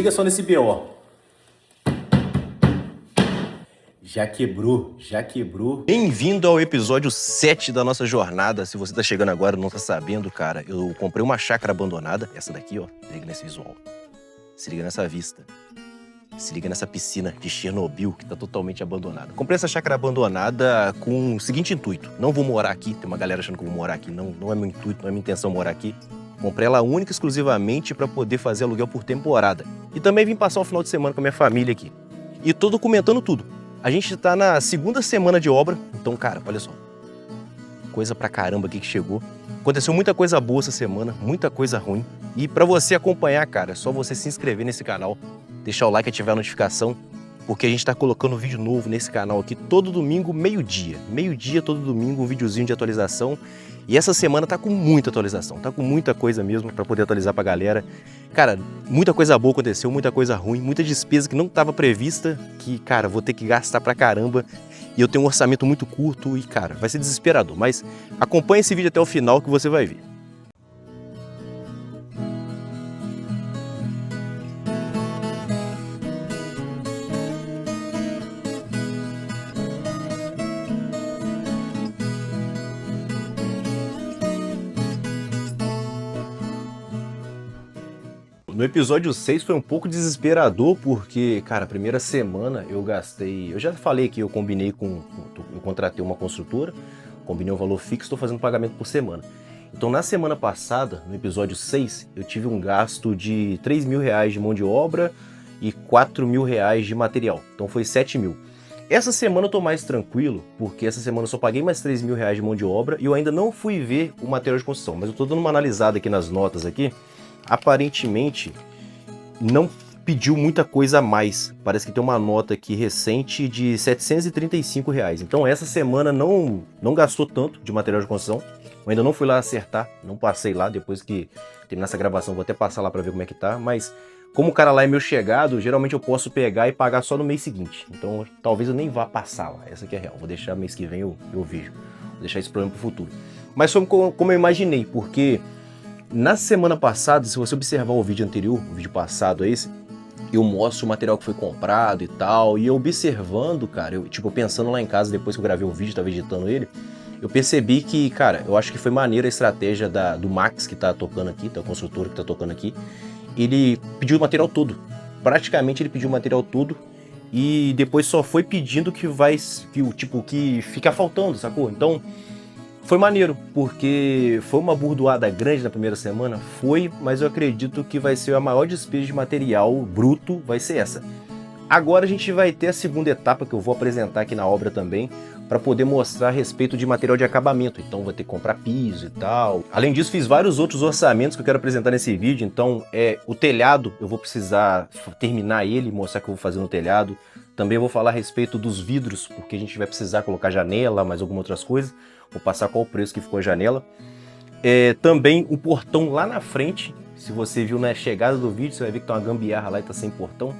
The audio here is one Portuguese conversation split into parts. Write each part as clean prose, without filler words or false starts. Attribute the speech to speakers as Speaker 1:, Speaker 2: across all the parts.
Speaker 1: liga só nesse BO. Já quebrou, já quebrou.
Speaker 2: Bem-vindo ao episódio 7 da nossa jornada. Se você tá chegando agora e não tá sabendo, cara, eu comprei uma chácara abandonada. Essa daqui, ó. Se liga nesse visual. Se liga nessa vista. Se liga nessa piscina de Chernobyl, que tá totalmente abandonada. Comprei essa chácara abandonada com o seguinte intuito. Não vou morar aqui. Tem uma galera achando que eu vou morar aqui. Não é meu intuito, não é minha intenção morar aqui. Comprei ela única e exclusivamente para poder fazer aluguel por temporada. E também vim passar um final de semana com a minha família aqui. E tô documentando tudo. A gente tá na segunda semana de obra. Então, cara, olha só. Coisa pra caramba aqui que chegou. Aconteceu muita coisa boa essa semana, muita coisa ruim. E pra você acompanhar, cara, é só você se inscrever nesse canal, deixar o like e ativar a notificação, porque a gente tá colocando vídeo novo nesse canal aqui todo domingo, meio-dia. Meio-dia, todo domingo, um videozinho de atualização. E essa semana tá com muita atualização, tá com muita coisa mesmo pra poder atualizar pra galera. Cara, muita coisa boa aconteceu, muita coisa ruim, muita despesa que não estava prevista, que, cara, vou ter que gastar pra caramba. E eu tenho um orçamento muito curto e, cara, vai ser desesperador. Mas acompanha esse vídeo até o final que você vai ver. No episódio 6 foi um pouco desesperador porque, cara, a primeira semana eu gastei... Eu já falei que eu combinei eu contratei uma construtora, combinei um valor fixo, estou fazendo pagamento por semana. Então na semana passada, no episódio 6, eu tive um gasto de R$3.000 de mão de obra e R$4.000 de material. Então foi 7 mil. Essa semana eu tô mais tranquilo, porque essa semana eu só paguei mais R$3.000 de mão de obra e eu ainda não fui ver o material de construção. Mas eu tô dando uma analisada aqui nas notas aqui. Aparentemente não pediu muita coisa a mais. Parece que tem uma nota aqui recente de R$735. Então essa semana não gastou tanto de material de construção. Eu ainda não fui lá acertar, não passei lá. Depois que terminar essa gravação vou até passar lá para ver como é que tá. Mas como o cara lá é meu chegado, geralmente eu posso pegar e pagar só no mês seguinte. Então talvez eu nem vá passar lá, essa aqui é real. Vou deixar mês que vem eu vejo. Vou deixar esse problema pro futuro. Mas foi como eu imaginei, porque... Na semana passada, se você observar o vídeo anterior, o vídeo passado a esse, eu mostro o material que foi comprado e tal, e eu observando, cara, eu pensando lá em casa, depois que eu gravei o vídeo, tava editando ele, eu percebi que, cara, eu acho que foi maneira a estratégia do Max que tá tocando aqui, da construtora que tá tocando aqui, ele pediu o material todo, praticamente ele pediu o material todo, e depois só foi pedindo que fica faltando, sacou? Então... Foi maneiro, porque foi uma burdoada grande na primeira semana, mas eu acredito que vai ser a maior despesa de material bruto, vai ser essa. Agora a gente vai ter a segunda etapa que eu vou apresentar aqui na obra também, para poder mostrar a respeito de material de acabamento, então vou ter que comprar piso e tal. Além disso, fiz vários outros orçamentos que eu quero apresentar nesse vídeo, então o telhado, eu vou precisar terminar ele, mostrar o que eu vou fazer no telhado. Também vou falar a respeito dos vidros, porque a gente vai precisar colocar janela, mais algumas outras coisas. Vou passar qual o preço que ficou a janela. Também o portão lá na frente. Se você viu na chegada do vídeo, você vai ver que tem uma gambiarra lá e tá sem portão.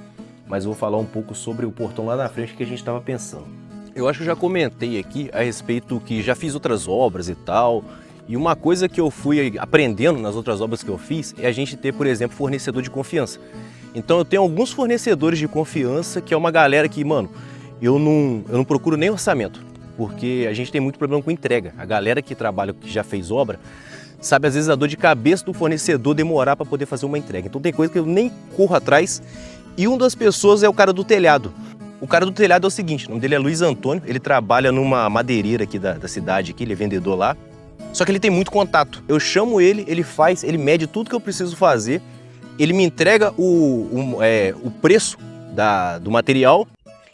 Speaker 2: Mas eu vou falar um pouco sobre o portão lá na frente que a gente estava pensando. Eu acho que eu já comentei aqui a respeito que já fiz outras obras e tal. E uma coisa que eu fui aprendendo nas outras obras que eu fiz é a gente ter, por exemplo, fornecedor de confiança. Então eu tenho alguns fornecedores de confiança que é uma galera que, mano, eu não procuro nem orçamento. Porque a gente tem muito problema com entrega. A galera que trabalha, que já fez obra, sabe às vezes a dor de cabeça do fornecedor demorar para poder fazer uma entrega. Então tem coisa que eu nem corro atrás. E uma das pessoas é o cara do telhado. O cara do telhado é o seguinte, o nome dele é Luiz Antônio, ele trabalha numa madeireira aqui da cidade, aqui, ele é vendedor lá. Só que ele tem muito contato. Eu chamo ele, ele mede tudo que eu preciso fazer, ele me entrega o preço do material.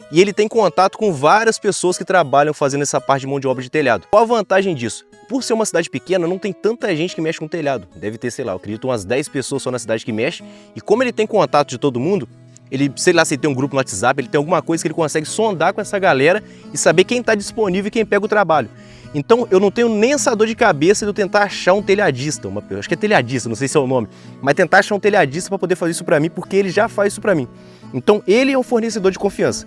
Speaker 2: E ele tem contato com várias pessoas que trabalham fazendo essa parte de mão de obra de telhado. Qual a vantagem disso? Por ser uma cidade pequena, não tem tanta gente que mexe com telhado. Deve ter, sei lá, eu acredito umas 10 pessoas só na cidade que mexe. E como ele tem contato de todo mundo, ele, sei lá, se tem um grupo no WhatsApp, ele tem alguma coisa que ele consegue sondar com essa galera e saber quem está disponível e quem pega o trabalho. Então eu não tenho nem essa dor de cabeça de eu tentar achar um telhadista, acho que é telhadista, não sei se é o nome, mas tentar achar um telhadista para poder fazer isso para mim, porque ele já faz isso para mim. Então ele é um fornecedor de confiança.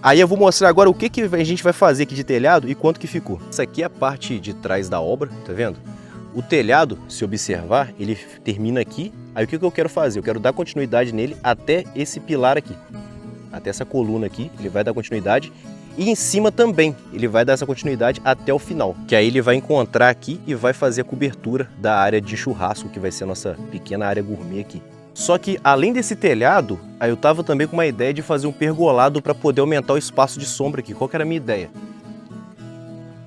Speaker 2: Aí eu vou mostrar agora o que a gente vai fazer aqui de telhado e quanto que ficou. Essa aqui é a parte de trás da obra, tá vendo? O telhado, se observar, ele termina aqui. Aí o que eu quero fazer? Eu quero dar continuidade nele até esse pilar aqui. Até essa coluna aqui, ele vai dar continuidade. E em cima também, ele vai dar essa continuidade até o final. Que aí ele vai encontrar aqui e vai fazer a cobertura da área de churrasco, que vai ser a nossa pequena área gourmet aqui. Só que além desse telhado, aí eu tava também com uma ideia de fazer um pergolado para poder aumentar o espaço de sombra aqui. Qual que era a minha ideia?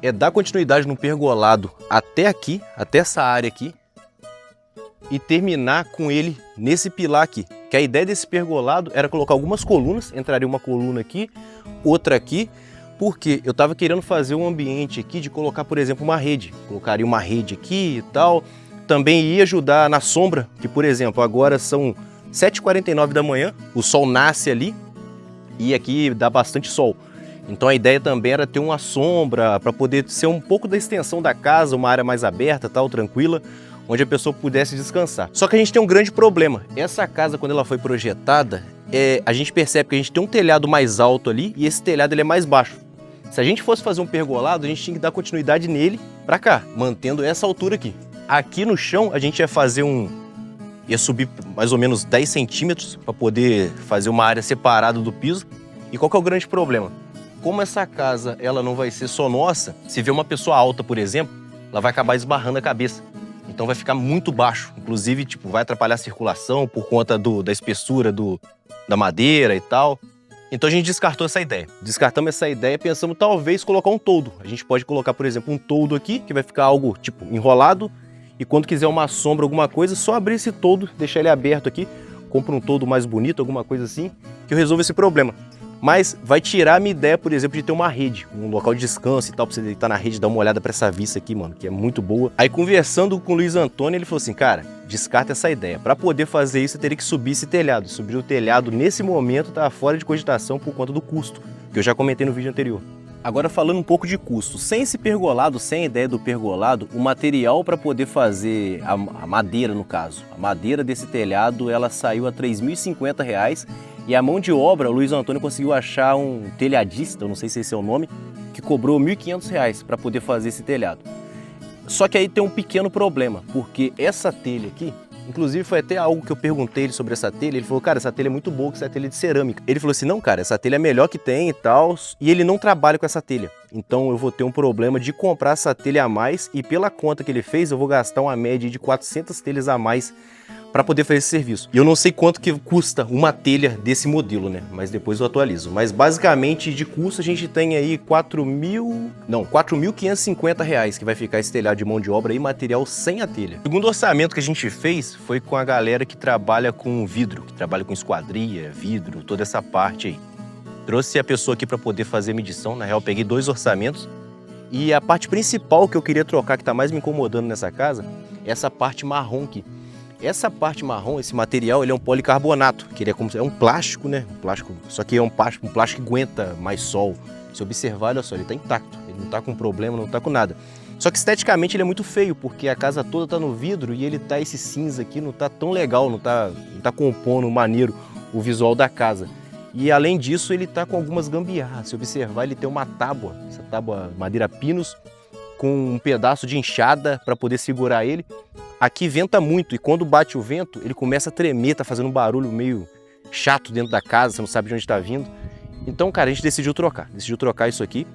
Speaker 2: É dar continuidade no pergolado até aqui, até essa área aqui, e terminar com ele nesse pilar aqui. Que a ideia desse pergolado era colocar algumas colunas, entraria uma coluna aqui, outra aqui, porque eu estava querendo fazer um ambiente aqui de colocar, por exemplo, uma rede. Colocaria uma rede aqui e tal. Também ia ajudar na sombra, que, por exemplo, agora são 7h49 da manhã, o sol nasce ali e aqui dá bastante sol. Então a ideia também era ter uma sombra para poder ser um pouco da extensão da casa, uma área mais aberta, tal, tranquila, onde a pessoa pudesse descansar. Só que a gente tem um grande problema. Essa casa, quando ela foi projetada, a gente percebe que a gente tem um telhado mais alto ali e esse telhado ele é mais baixo. Se a gente fosse fazer um pergolado, a gente tinha que dar continuidade nele para cá, mantendo essa altura aqui. Aqui no chão a gente ia fazer ia subir mais ou menos 10 centímetros para poder fazer uma área separada do piso. E qual que é o grande problema? Como essa casa ela não vai ser só nossa, se vê uma pessoa alta, por exemplo, ela vai acabar esbarrando a cabeça. Então vai ficar muito baixo. Inclusive, tipo, vai atrapalhar a circulação por conta da espessura da madeira e tal. Então a gente descartou essa ideia. Descartamos essa ideia e pensamos talvez colocar um toldo. A gente pode colocar, por exemplo, um toldo aqui, que vai ficar algo, tipo, enrolado. E quando quiser uma sombra, alguma coisa, só abrir esse toldo, deixar ele aberto aqui. Compra um toldo mais bonito, alguma coisa assim, que eu resolvo esse problema. Mas vai tirar a minha ideia, por exemplo, de ter uma rede, um local de descanso e tal, pra você deitar na rede, dar uma olhada pra essa vista aqui, mano, que é muito boa. Aí conversando com o Luiz Antônio, ele falou assim, cara, descarta essa ideia. Pra poder fazer isso, eu teria que subir esse telhado. Subir o telhado, nesse momento, tá fora de cogitação por conta do custo, que eu já comentei no vídeo anterior. Agora falando um pouco de custo, sem esse pergolado, sem a ideia do pergolado, o material para poder fazer a madeira, no caso, a madeira desse telhado, ela saiu a R$ 3.050 e a mão de obra, o Luiz Antônio conseguiu achar um telhadista, eu não sei se esse é o nome, que cobrou R$ 1.500 para poder fazer esse telhado. Só que aí tem um pequeno problema, porque essa telha aqui, inclusive foi até algo que eu perguntei ele sobre essa telha, ele falou, cara, essa telha é muito boa, que essa telha é de cerâmica. Ele falou assim, não, cara, essa telha é a melhor que tem e tal, e ele não trabalha com essa telha. Então eu vou ter um problema de comprar essa telha a mais e pela conta que ele fez, eu vou gastar uma média de 400 telhas a mais para poder fazer esse serviço. E eu não sei quanto que custa uma telha desse modelo, né? Mas depois eu atualizo. Mas basicamente de custo a gente tem aí R$ 4.550 que vai ficar esse telhado de mão de obra e material sem a telha. O segundo orçamento que a gente fez foi com a galera que trabalha com vidro, que trabalha com esquadria, vidro, toda essa parte aí. Trouxe a pessoa aqui para poder fazer medição, na real peguei 2 orçamentos. E a parte principal que eu queria trocar, que tá mais me incomodando nessa casa, é essa parte marrom aqui. Essa parte marrom, esse material, ele é um policarbonato, que ele é um plástico, né? Um plástico, só que é um plástico que aguenta mais sol. Se observar, olha só, ele tá intacto, ele não tá com problema, não tá com nada. Só que esteticamente ele é muito feio, porque a casa toda tá no vidro e ele tá esse cinza aqui, não tá tão legal, não tá compondo maneiro o visual da casa. E além disso, ele tá com algumas gambiarras. Se observar, ele tem uma tábua, essa tábua madeira pinos, com um pedaço de enxada para poder segurar ele. Aqui venta muito e quando bate o vento, ele começa a tremer, tá fazendo um barulho meio chato dentro da casa, você não sabe de onde está vindo. Então, cara, a gente decidiu trocar isso aqui.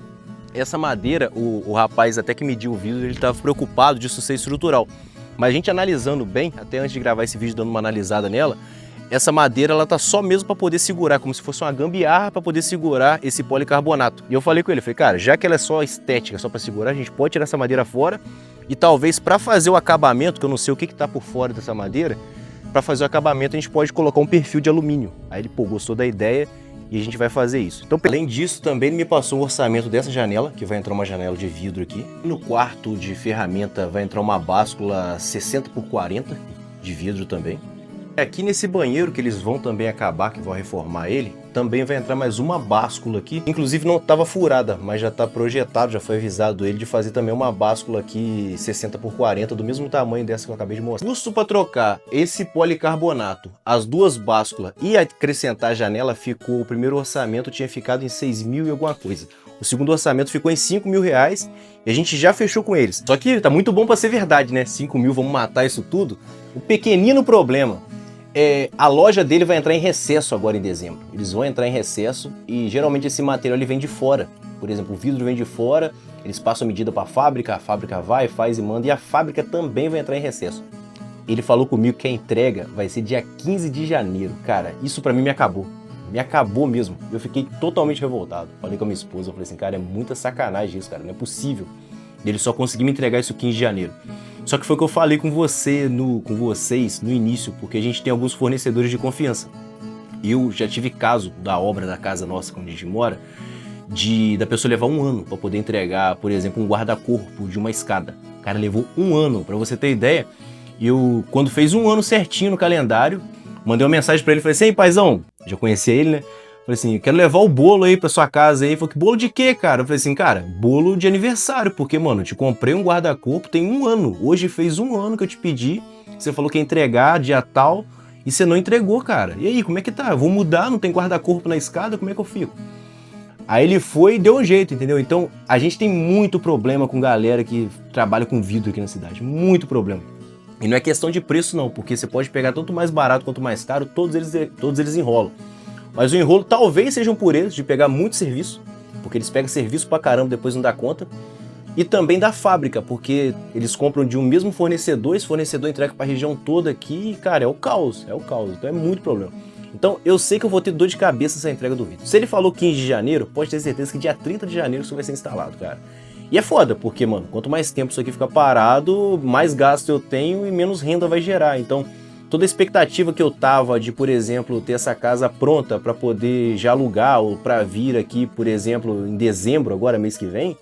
Speaker 2: Essa madeira, o rapaz até que mediu o vidro, ele estava preocupado disso ser estrutural. Mas a gente analisando bem, até antes de gravar esse vídeo dando uma analisada nela, essa madeira ela tá só mesmo para poder segurar, como se fosse uma gambiarra para poder segurar esse policarbonato. E eu falei com ele, cara, já que ela é só estética, só para segurar, a gente pode tirar essa madeira fora e talvez para fazer o acabamento, que eu não sei o que tá por fora dessa madeira, para fazer o acabamento a gente pode colocar um perfil de alumínio. Aí ele, pô, gostou da ideia e a gente vai fazer isso. Então, além disso, também ele me passou um orçamento dessa janela, que vai entrar uma janela de vidro aqui. No quarto de ferramenta vai entrar uma báscula 60 por 40 de vidro também. Aqui nesse banheiro que eles vão também acabar, que vão reformar ele, também vai entrar mais uma báscula aqui. Inclusive não estava furada, mas já está projetado, já foi avisado ele de fazer também uma báscula aqui 60 por 40, do mesmo tamanho dessa que eu acabei de mostrar. Custo para trocar esse policarbonato, as duas básculas e acrescentar a janela, ficou, o primeiro orçamento tinha ficado em 6 mil e alguma coisa. O segundo orçamento ficou em 5 mil reais e a gente já fechou com eles. Só que tá muito bom para ser verdade, né? 5 mil, vamos matar isso tudo. O pequenino problema é a loja dele vai entrar em recesso agora em dezembro. Eles vão entrar em recesso e geralmente esse material ele vem de fora. Por exemplo, o vidro vem de fora, eles passam a medida para a fábrica vai, faz e manda, e a fábrica também vai entrar em recesso. Ele falou comigo que a entrega vai ser dia 15 de janeiro. Cara, isso para mim me acabou. Me acabou mesmo. Eu fiquei totalmente revoltado. Falei com a minha esposa, eu falei assim, cara, é muita sacanagem isso, cara, não é possível. Ele só conseguiu me entregar isso 15 de janeiro. Só que foi o que eu falei com vocês no início, porque a gente tem alguns fornecedores de confiança. Eu já tive caso da obra da casa nossa, onde a gente mora, da pessoa levar 1 ano para poder entregar, por exemplo, um guarda-corpo de uma escada. O cara levou 1 ano, para você ter ideia. Eu, quando fez 1 ano certinho no calendário, mandei uma mensagem para ele, falei assim, ei, paizão, já conhecia ele, né? Falei assim, eu quero levar o bolo aí pra sua casa aí. Ele falou, que bolo de quê, cara? Eu falei assim, cara, bolo de aniversário, porque, mano, eu te comprei um guarda-corpo tem 1 ano. Hoje fez 1 ano que eu te pedi, você falou que ia entregar dia tal, e você não entregou, cara. E aí, como é que tá? Eu vou mudar, não tem guarda-corpo na escada, como é que eu fico? Aí ele foi e deu um jeito, entendeu? Então, a gente tem muito problema com galera que trabalha com vidro aqui na cidade, muito problema. E não é questão de preço não, porque você pode pegar tanto mais barato quanto mais caro, todos eles enrolam. Mas o enrolo talvez sejam por eles, de pegar muito serviço, porque eles pegam serviço pra caramba, depois não dá conta. E também da fábrica, porque eles compram de um mesmo fornecedor, esse fornecedor entrega pra região toda aqui, e, cara, é o caos, então é muito problema. Então eu sei que eu vou ter dor de cabeça essa entrega do vidro. Se ele falou 15 de janeiro, pode ter certeza que dia 30 de janeiro isso vai ser instalado, cara. E é foda, porque, mano, quanto mais tempo isso aqui ficar parado, mais gasto eu tenho e menos renda vai gerar, então... Toda a expectativa que eu tava de, por exemplo, ter essa casa pronta para poder já alugar ou para vir aqui, por exemplo, em dezembro, agora mês que vem,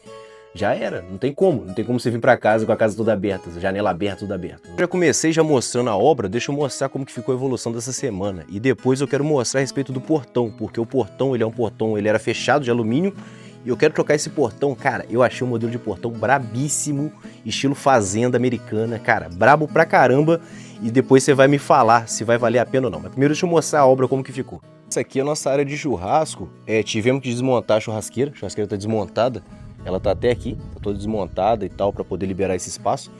Speaker 2: já era. Não tem como você vir para casa com a casa toda aberta, janela aberta, tudo aberto. Eu já comecei já mostrando a obra, deixa eu mostrar como que ficou a evolução dessa semana. E depois eu quero mostrar a respeito do portão, porque o portão, ele é um portão, ele era fechado de alumínio, e eu quero trocar esse portão, cara, eu achei um modelo de portão brabíssimo, estilo fazenda americana, cara, brabo pra caramba. E depois você vai me falar se vai valer a pena ou não. Mas primeiro deixa eu mostrar a obra como que ficou. Essa aqui é a nossa área de churrasco. Tivemos que desmontar a churrasqueira está desmontada. Ela tá até aqui, tá toda desmontada e tal, para poder liberar esse espaço.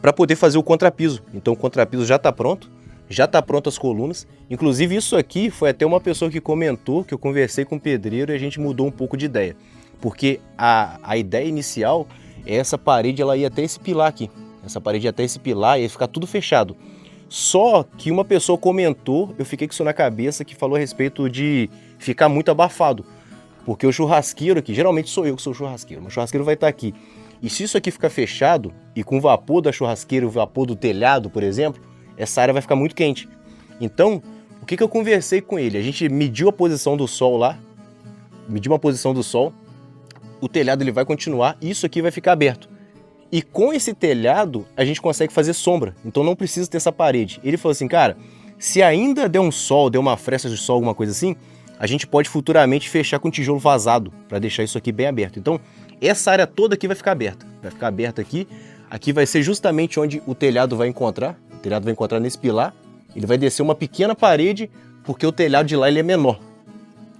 Speaker 2: Para poder fazer o contrapiso. Então o contrapiso já tá pronto as colunas. Inclusive isso aqui foi até uma pessoa que comentou, que eu conversei com o pedreiro e a gente mudou um pouco de ideia. Porque a ideia inicial é essa parede, ela ia até esse pilar aqui. Essa parede até esse pilar ia ficar tudo fechado. Só que uma pessoa comentou, eu fiquei com isso na cabeça, que falou a respeito de ficar muito abafado. Porque o churrasqueiro aqui, geralmente sou eu que sou o churrasqueiro, mas o churrasqueiro vai estar aqui. E se isso aqui ficar fechado, e com o vapor da churrasqueira, o vapor do telhado, por exemplo, essa área vai ficar muito quente. Então, o que eu conversei com ele? A gente mediu a posição do sol lá, o telhado ele vai continuar e isso aqui vai ficar aberto. E com esse telhado, a gente consegue fazer sombra. Então não precisa ter essa parede. Ele falou assim, cara, se ainda der um sol, der uma fresta de sol, alguma coisa assim, a gente pode futuramente fechar com tijolo vazado, para deixar isso aqui bem aberto. Então, essa área toda aqui vai ficar aberta. Vai ficar aberta aqui. Aqui vai ser justamente onde o telhado vai encontrar. O telhado vai encontrar nesse pilar. Ele vai descer uma pequena parede, porque o telhado de lá ele é menor.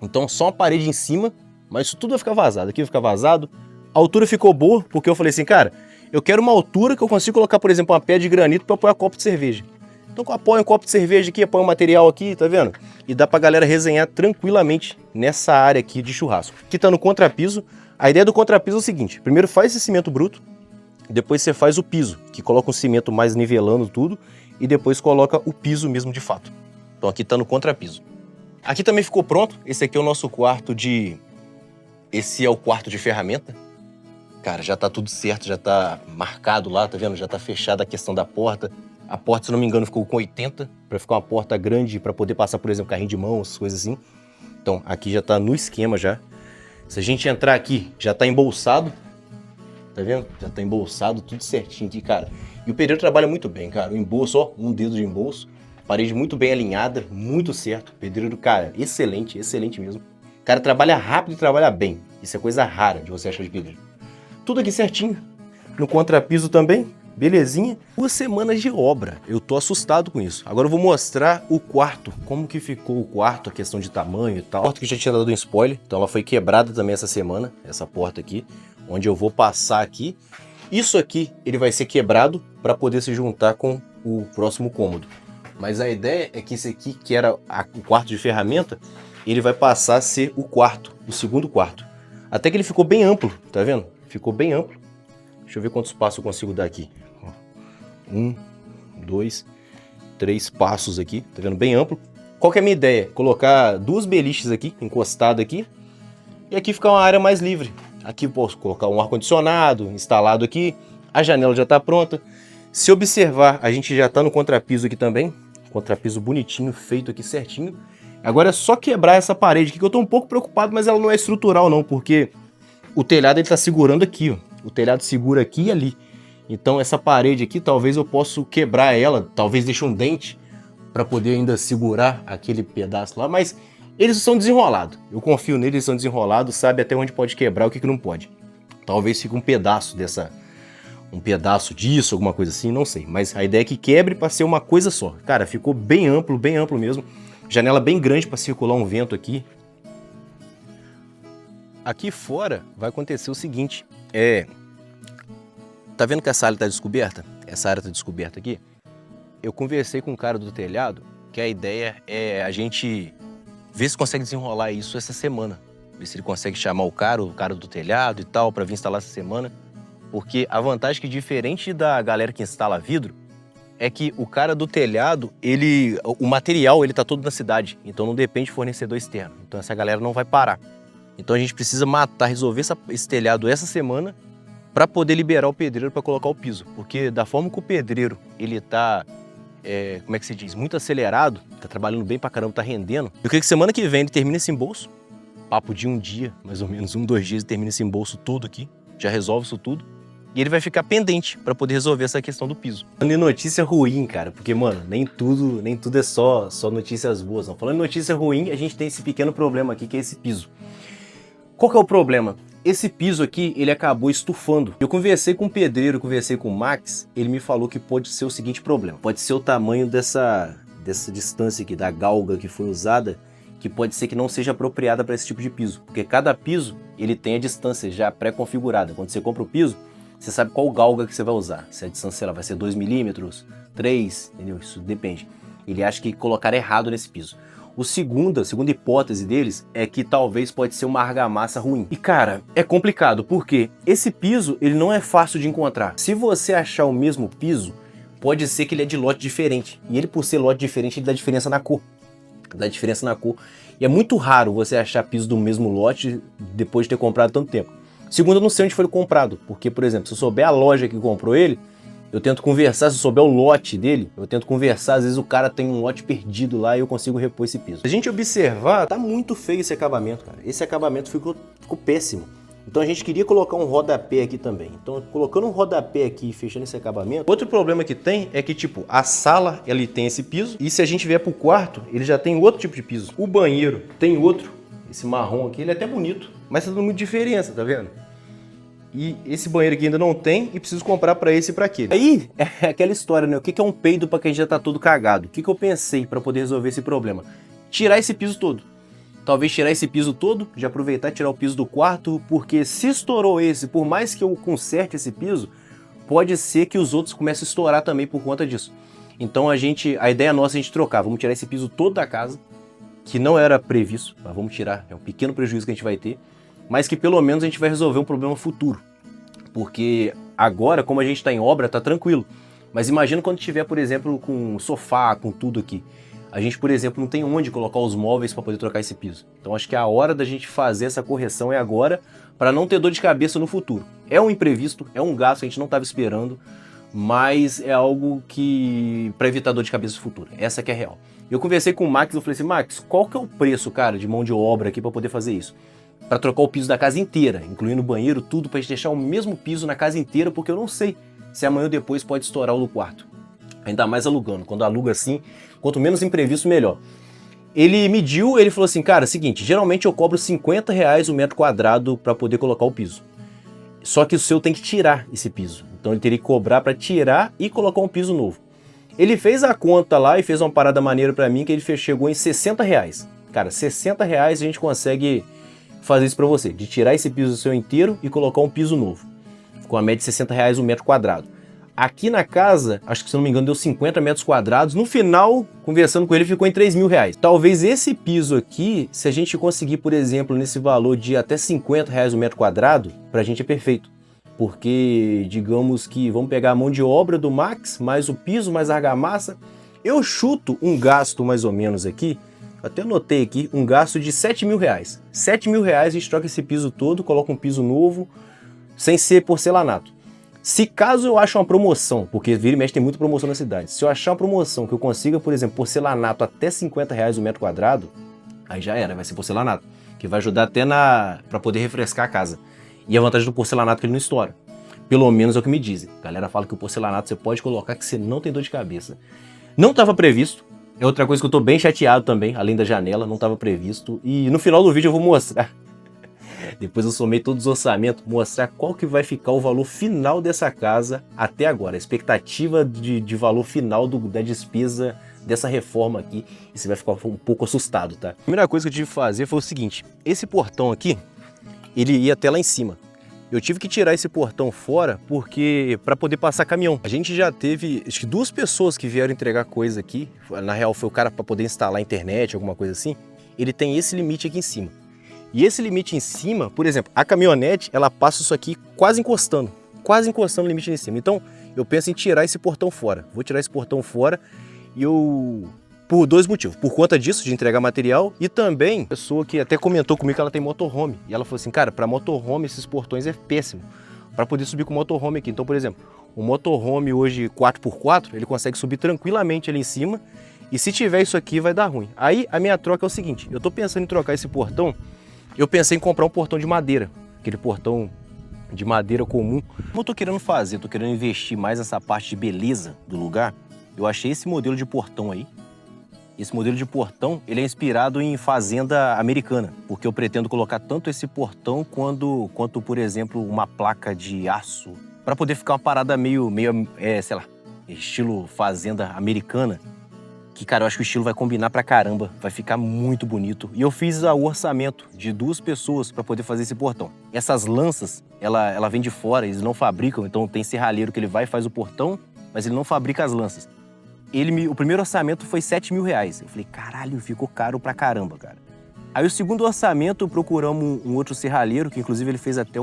Speaker 2: Então, só uma parede em cima, mas isso tudo vai ficar vazado. Aqui vai ficar vazado. A altura ficou boa, porque eu falei assim, cara... Eu quero uma altura que eu consiga colocar, por exemplo, uma pedra de granito para apoiar copo de cerveja. Então eu apoio um copo de cerveja aqui, apoio um material aqui, tá vendo? E dá pra galera resenhar tranquilamente nessa área aqui de churrasco. Aqui tá no contrapiso. A ideia do contrapiso é o seguinte, primeiro faz esse cimento bruto, depois você faz o piso, que coloca um cimento mais nivelando tudo, e depois coloca o piso mesmo de fato. Então aqui tá no contrapiso. Aqui também ficou pronto, esse aqui é o nosso quarto de... Esse é o quarto de ferramenta. Cara, já tá tudo certo, já tá marcado lá, tá vendo? Já tá fechada a questão da porta. A porta, se não me engano, ficou com 80, pra ficar uma porta grande, pra poder passar, por exemplo, carrinho de mão, essas coisas assim. Então, aqui já tá no esquema já. Se a gente entrar aqui, já tá embolsado. Tá vendo? Já tá embolsado, tudo certinho aqui, cara. E o pedreiro trabalha muito bem, cara. O embolso, ó, um dedo de embolso. parede muito bem alinhada, muito certo. Pedreiro, cara, excelente, excelente mesmo. O cara trabalha rápido e trabalha bem. Isso é coisa rara de você achar de pedreiro. Tudo aqui certinho. No contrapiso também, belezinha. 2 semanas de obra. Eu tô assustado com isso. Agora eu vou mostrar o quarto. Como que ficou o quarto, a questão de tamanho e tal. A porta que eu já tinha dado um spoiler. Então ela foi quebrada também essa semana. Essa porta aqui. Onde eu vou passar aqui. Isso aqui, ele vai ser quebrado para poder se juntar com o próximo cômodo. Mas a ideia é que esse aqui, que era o quarto de ferramenta, ele vai passar a ser o quarto, o segundo quarto. Até que ele ficou bem amplo, tá vendo? Ficou bem amplo. Deixa eu ver quantos passos eu consigo dar aqui. 1, 2, 3 passos aqui, tá vendo? Bem amplo. Qual que é a minha ideia? Colocar 2 beliches aqui, encostado aqui, e aqui ficar uma área mais livre. Aqui eu posso colocar um ar-condicionado instalado aqui, a janela já está pronta. Se observar, a gente já está no contrapiso aqui também, contrapiso bonitinho, feito aqui certinho. Agora é só quebrar essa parede aqui, que eu estou um pouco preocupado, mas ela não é estrutural não, porque o telhado ele está segurando aqui, ó. O telhado segura aqui e ali. Então essa parede aqui, talvez eu possa quebrar ela, talvez deixe um dente para poder ainda segurar aquele pedaço lá, mas eles são desenrolados. Eu confio neles, eles são desenrolados, sabe até onde pode quebrar e o que não pode. Talvez fique um pedaço disso, alguma coisa assim, não sei. Mas a ideia é que quebre para ser uma coisa só. Cara, ficou bem amplo mesmo. Janela bem grande para circular um vento aqui. Aqui fora vai acontecer o seguinte, tá vendo que essa área tá descoberta? Essa área tá descoberta aqui. Eu conversei com o cara do telhado, que a ideia é a gente ver se consegue desenrolar isso essa semana. Ver se ele consegue chamar o cara do telhado e tal, para vir instalar essa semana. Porque a vantagem é que, diferente da galera que instala vidro, é que o cara do telhado, o material, ele tá todo na cidade. Então não depende de fornecedor externo. Então essa galera não vai parar. Então a gente precisa resolver esse telhado essa semana para poder liberar o pedreiro para colocar o piso. Porque da forma que o pedreiro, ele tá, como é que se diz, muito acelerado, tá trabalhando bem pra caramba, tá rendendo. Eu creio que semana que vem ele termina esse embolso. Papo de um dia, mais ou menos, 1, 2 dias, ele termina esse embolso todo aqui. Já resolve isso tudo. E ele vai ficar pendente para poder resolver essa questão do piso. Falando em notícia ruim, cara, porque, mano, nem tudo é só notícias boas, não. Falando em notícia ruim, a gente tem esse pequeno problema aqui, que é esse piso. Qual que é o problema? Esse piso aqui, ele acabou estufando. Eu conversei com o pedreiro, conversei com o Max, ele me falou que pode ser o seguinte problema. Pode ser o tamanho dessa distância aqui, da galga que foi usada, que pode ser que não seja apropriada para esse tipo de piso. Porque cada piso, ele tem a distância já pré-configurada. Quando você compra o piso, você sabe qual galga que você vai usar. Se a distância ela vai ser 2 milímetros, 3, entendeu? Isso depende. Ele acha que colocaram errado nesse piso. A segunda hipótese deles é que talvez pode ser uma argamassa ruim. E cara, é complicado, porque esse piso ele não é fácil de encontrar. Se você achar o mesmo piso, pode ser que ele é de lote diferente. E ele, por ser lote diferente, ele dá diferença na cor. E é muito raro você achar piso do mesmo lote depois de ter comprado tanto tempo. Segundo, eu não sei onde foi comprado, porque, por exemplo, se eu souber a loja que comprou ele, eu tento conversar, se eu souber o lote dele, eu tento conversar, às vezes o cara tem um lote perdido lá e eu consigo repor esse piso. Se a gente observar, tá muito feio esse acabamento, cara. Esse acabamento ficou péssimo. Então a gente queria colocar um rodapé aqui também. Então, colocando um rodapé aqui e fechando esse acabamento, outro problema que tem é que, tipo, a sala, ele tem esse piso, e se a gente vier pro quarto, ele já tem outro tipo de piso. O banheiro tem outro, esse marrom aqui, ele é até bonito, mas tá dando muita diferença, tá vendo? E esse banheiro aqui ainda não tem e preciso comprar para esse e para aquele. Aí é aquela história, né? O que é um peido para quem já tá todo cagado? O que eu pensei para poder resolver esse problema? Tirar esse piso todo. Talvez tirar esse piso todo, já aproveitar e tirar o piso do quarto, porque se estourou esse, por mais que eu conserte esse piso, pode ser que os outros comecem a estourar também por conta disso. Então a ideia nossa é a gente trocar. Vamos tirar esse piso todo da casa, que não era previsto, mas vamos tirar. É um pequeno prejuízo que a gente vai ter, mas que pelo menos a gente vai resolver um problema futuro. Porque agora, como a gente está em obra, tá tranquilo. Mas imagina quando tiver, por exemplo, com sofá, com tudo aqui. A gente, por exemplo, não tem onde colocar os móveis para poder trocar esse piso. Então acho que a hora da gente fazer essa correção é agora, para não ter dor de cabeça no futuro. É um imprevisto, é um gasto que a gente não estava esperando, mas é algo que para evitar dor de cabeça no futuro. Essa que é a real. Eu conversei com o Max, eu falei assim, Max, qual que é o preço, cara, de mão de obra aqui para poder fazer isso? Para trocar o piso da casa inteira, incluindo o banheiro, tudo, para gente deixar o mesmo piso na casa inteira, porque eu não sei se amanhã ou depois pode estourar o do quarto. Ainda mais alugando. Quando aluga assim, quanto menos imprevisto, melhor. Ele mediu, ele falou assim, cara, seguinte, geralmente eu cobro R$50 o metro quadrado para poder colocar o piso. Só que o seu tem que tirar esse piso. Então ele teria que cobrar para tirar e colocar um piso novo. Ele fez a conta lá e fez uma parada maneira para mim que ele chegou em R$60. Cara, R$60 a gente consegue fazer isso para você, de tirar esse piso seu inteiro e colocar um piso novo. Ficou a média de R$60 o metro quadrado. Aqui na casa, acho que se não me engano deu 50 metros quadrados, no final, conversando com ele, ficou em R$3.000. Talvez esse piso aqui, se a gente conseguir, por exemplo, nesse valor de até R$50 o metro quadrado, pra gente é perfeito. Porque, digamos que vamos pegar a mão de obra do Max, mais o piso, mais a argamassa. Eu chuto um gasto mais ou menos aqui, até anotei aqui, um gasto de R$7.000. R$7.000 a gente troca esse piso todo, coloca um piso novo, sem ser porcelanato. Se caso eu ache uma promoção, porque vira e mexe tem muita promoção na cidade, se eu achar uma promoção que eu consiga, por exemplo, porcelanato até R$50 o metro quadrado, aí já era, vai ser porcelanato, que vai ajudar até para poder refrescar a casa. E a vantagem do porcelanato é que ele não estoura. Pelo menos é o que me dizem. A galera fala que o porcelanato você pode colocar que você não tem dor de cabeça. Não estava previsto, é outra coisa que eu tô bem chateado também, além da janela, não estava previsto. E no final do vídeo eu vou mostrar. Depois eu somei todos os orçamentos, mostrar qual que vai ficar o valor final dessa casa até agora. A expectativa de valor final da despesa dessa reforma aqui. E você vai ficar um pouco assustado, tá? A primeira coisa que eu tive que fazer foi o seguinte. Esse portão aqui, ele ia até lá em cima. Eu tive que tirar esse portão fora porque para poder passar caminhão. A gente já teve, acho que 2 pessoas que vieram entregar coisa aqui. Na real foi o cara para poder instalar a internet, alguma coisa assim. Ele tem esse limite aqui em cima. E esse limite em cima, por exemplo, a caminhonete, ela passa isso aqui quase encostando o limite em cima. Então, eu penso em tirar esse portão fora. Vou tirar esse portão fora e por 2 motivos. Por conta disso, de entregar material, e também, pessoa que até comentou comigo que ela tem motorhome. E ela falou assim, cara, para motorhome esses portões é péssimo. Para poder subir com o motorhome aqui. Então, por exemplo, o motorhome hoje 4x4, ele consegue subir tranquilamente ali em cima. E se tiver isso aqui, vai dar ruim. Aí, a minha troca é o seguinte, eu tô pensando em trocar esse portão. Eu pensei em comprar um portão de madeira, aquele portão de madeira comum. Como eu tô querendo fazer, tô querendo investir mais nessa parte de beleza do lugar, eu achei esse modelo de portão aí. Esse modelo de portão, ele é inspirado em fazenda americana, porque eu pretendo colocar tanto esse portão quanto por exemplo, uma placa de aço, para poder ficar uma parada meio sei lá, estilo fazenda americana. Que, cara, eu acho que o estilo vai combinar pra caramba, vai ficar muito bonito. E eu fiz o orçamento de 2 pessoas para poder fazer esse portão. Essas lanças, ela vem de fora, eles não fabricam, então tem serralheiro que ele vai e faz o portão, mas ele não fabrica as lanças. O primeiro orçamento foi R$7.000. Eu falei, caralho, ficou caro pra caramba, cara. Aí o segundo orçamento, procuramos um outro serralheiro, que inclusive ele fez até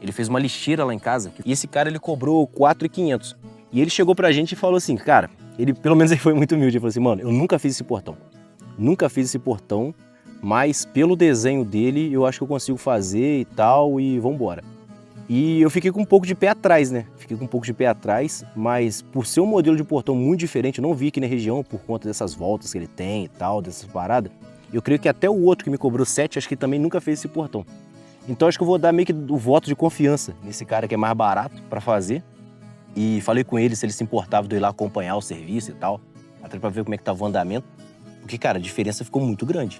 Speaker 2: ele fez uma lixeira lá em casa. E esse cara, ele cobrou R$4.500. E ele chegou pra gente e falou assim, cara, pelo menos ele foi muito humilde, ele falou assim, mano, eu nunca fiz esse portão. Nunca fiz esse portão, mas pelo desenho dele, eu acho que eu consigo fazer e tal, e vambora. E eu fiquei com um pouco de pé atrás, né? Fiquei com um pouco de pé atrás, mas por ser um modelo de portão muito diferente, eu não vi aqui na região por conta dessas voltas que ele tem e tal, dessas paradas. Eu creio que até o outro que me cobrou 7, acho que também nunca fez esse portão. Então acho que eu vou dar meio que o voto de confiança nesse cara que é mais barato pra fazer. E falei com ele se ele se importava de eu ir lá acompanhar o serviço e tal, até pra ver como é que tava o andamento. Porque, cara, a diferença ficou muito grande.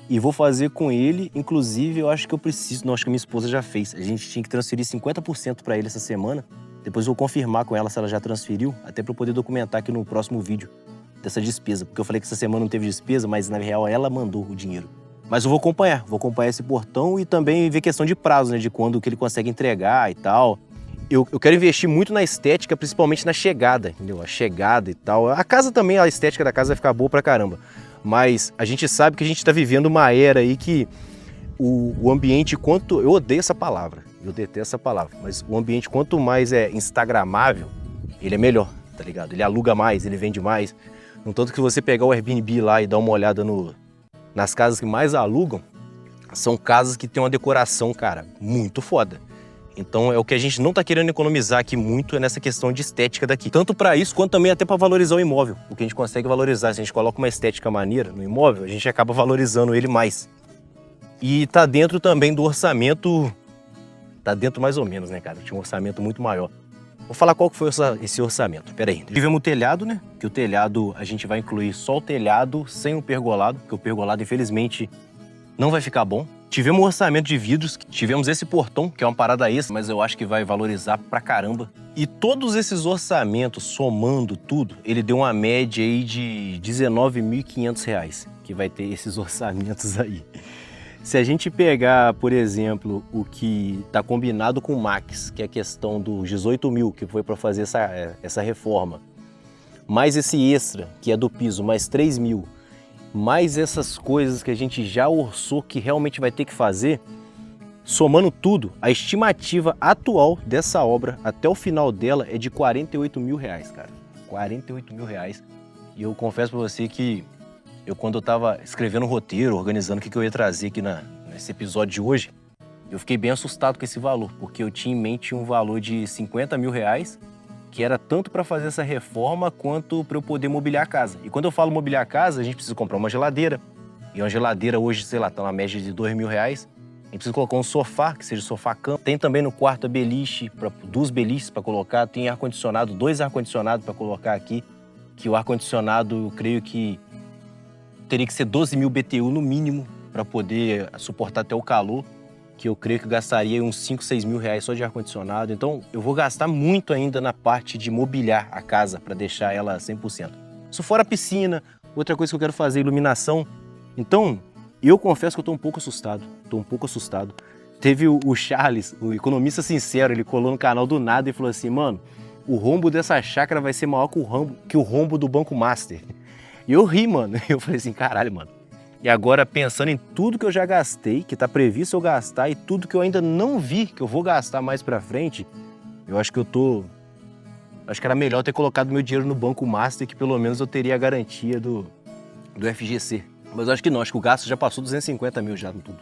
Speaker 2: E vou fazer com ele, inclusive, eu acho que eu preciso, não, acho que a minha esposa já fez. A gente tinha que transferir 50% pra ele essa semana. Depois eu vou confirmar com ela se ela já transferiu, até pra eu poder documentar aqui no próximo vídeo dessa despesa. Porque eu falei que essa semana não teve despesa, mas na real ela mandou o dinheiro. Mas eu vou acompanhar esse portão e também ver questão de prazo, né, de quando que ele consegue entregar e tal. Eu quero investir muito na estética, principalmente na chegada, entendeu? A chegada e tal. A casa também, a estética da casa vai ficar boa pra caramba. Mas a gente sabe que a gente tá vivendo uma era aí que o ambiente, eu odeio essa palavra, eu detesto essa palavra, mas o ambiente quanto mais é instagramável, ele é melhor, tá ligado? Ele aluga mais, ele vende mais. No tanto que você pegar o Airbnb lá e dar uma olhada nas casas que mais alugam, são casas que tem uma decoração, cara, muito foda. Então é o que a gente não tá querendo economizar aqui muito, é nessa questão de estética daqui. Tanto para isso, quanto também até para valorizar o imóvel. O que a gente consegue valorizar, se a gente coloca uma estética maneira no imóvel, a gente acaba valorizando ele mais. E tá dentro também do orçamento, tá dentro mais ou menos, né, cara? Tinha um orçamento muito maior. Vou falar qual que foi esse orçamento. Pera aí. Tivemos o telhado, né? Que o telhado, a gente vai incluir só o telhado sem o pergolado, porque o pergolado, infelizmente, não vai ficar bom. Tivemos o orçamento de vidros, tivemos esse portão, que é uma parada extra, mas eu acho que vai valorizar pra caramba. E todos esses orçamentos, somando tudo, ele deu uma média aí de R$19.500, que vai ter esses orçamentos aí. Se a gente pegar, por exemplo, o que está combinado com o Max, que é a questão dos 18 mil, que foi para fazer essa reforma, mais esse extra, que é do piso, mais 3 mil, mais essas coisas que a gente já orçou que realmente vai ter que fazer, somando tudo, a estimativa atual dessa obra, até o final dela, é de R$48 mil, cara. R$48 mil. E eu confesso para você que quando eu tava escrevendo o roteiro, organizando o que eu ia trazer aqui nesse episódio de hoje, eu fiquei bem assustado com esse valor, porque eu tinha em mente um valor de R$50 mil, que era tanto para fazer essa reforma quanto para eu poder mobiliar a casa. E quando eu falo mobiliar a casa, a gente precisa comprar uma geladeira. E uma geladeira hoje, sei lá, tá na média de R$2 mil. A gente precisa colocar um sofá, que seja sofá-cama. Tem também no quarto a beliche, duas beliches para colocar. Tem ar-condicionado, 2 ar-condicionados para colocar aqui. Que o ar-condicionado, eu creio que teria que ser 12 mil BTU no mínimo para poder suportar até o calor, que eu creio que gastaria uns 5, 6 mil reais só de ar-condicionado. Então eu vou gastar muito ainda na parte de mobiliar a casa para deixar ela 100%. Isso fora a piscina, outra coisa que eu quero fazer, iluminação. Então eu confesso que eu tô um pouco assustado. Teve o Charles, o economista sincero, ele colou no canal do nada e falou assim, mano, o rombo dessa chácara vai ser maior que o rombo do Banco Master. E eu ri, mano. Eu falei assim, caralho, mano. E agora, pensando em tudo que eu já gastei, que tá previsto eu gastar, e tudo que eu ainda não vi, que eu vou gastar mais pra frente, eu acho que acho que era melhor ter colocado meu dinheiro no Banco Master, que pelo menos eu teria a garantia do FGC. Mas eu acho que não, acho que o gasto já passou 250 mil já no tudo.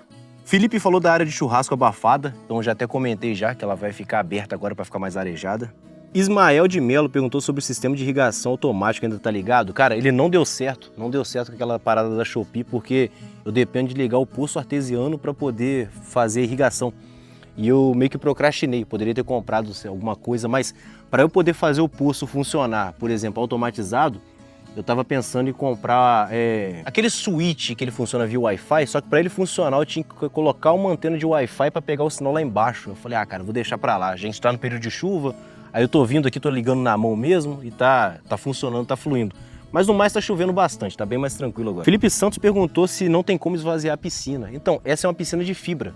Speaker 2: Felipe falou da área de churrasco abafada, então eu já até comentei já que ela vai ficar aberta agora pra ficar mais arejada. Ismael de Melo perguntou sobre o sistema de irrigação automático, ainda tá ligado? Cara, ele não deu certo com aquela parada da Shopee, porque eu dependo de ligar o poço artesiano para poder fazer irrigação. E eu meio que procrastinei, poderia ter comprado alguma coisa, mas para eu poder fazer o poço funcionar, por exemplo, automatizado, eu tava pensando em comprar aquele switch que ele funciona via Wi-Fi, só que para ele funcionar eu tinha que colocar uma antena de Wi-Fi para pegar o sinal lá embaixo. Eu falei, cara, vou deixar para lá, a gente tá no período de chuva. Aí eu tô vindo aqui, tô ligando na mão mesmo e tá funcionando, tá fluindo. Mas no mais tá chovendo bastante, tá bem mais tranquilo agora. Felipe Santos perguntou se não tem como esvaziar a piscina. Então, essa é uma piscina de fibra.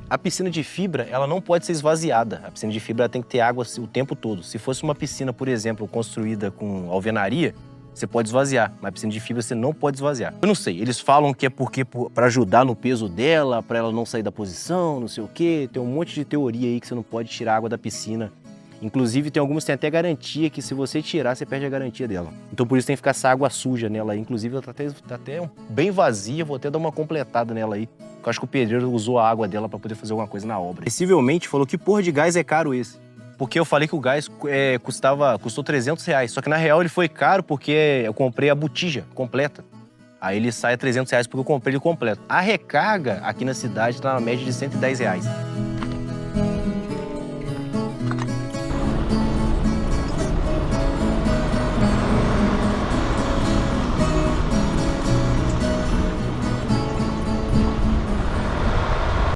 Speaker 2: A piscina de fibra, ela não pode ser esvaziada. A piscina de fibra tem que ter água o tempo todo. Se fosse uma piscina, por exemplo, construída com alvenaria, você pode esvaziar. Mas a piscina de fibra você não pode esvaziar. Eu não sei, eles falam que é porque para ajudar no peso dela, para ela não sair da posição, não sei o quê. Tem um monte de teoria aí que você não pode tirar água da piscina. Inclusive, tem algumas que tem até garantia que se você tirar, você perde a garantia dela. Então por isso tem que ficar essa água suja nela aí. Inclusive, ela tá até bem vazia, vou até dar uma completada nela aí. Eu acho que o pedreiro usou a água dela para poder fazer alguma coisa na obra. Possivelmente falou que porra de gás é caro esse. Porque eu falei que o gás custou R$300. Só que na real ele foi caro porque eu comprei a botija completa. Aí ele sai a R$300 porque eu comprei ele completo. A recarga aqui na cidade tá na média de R$110.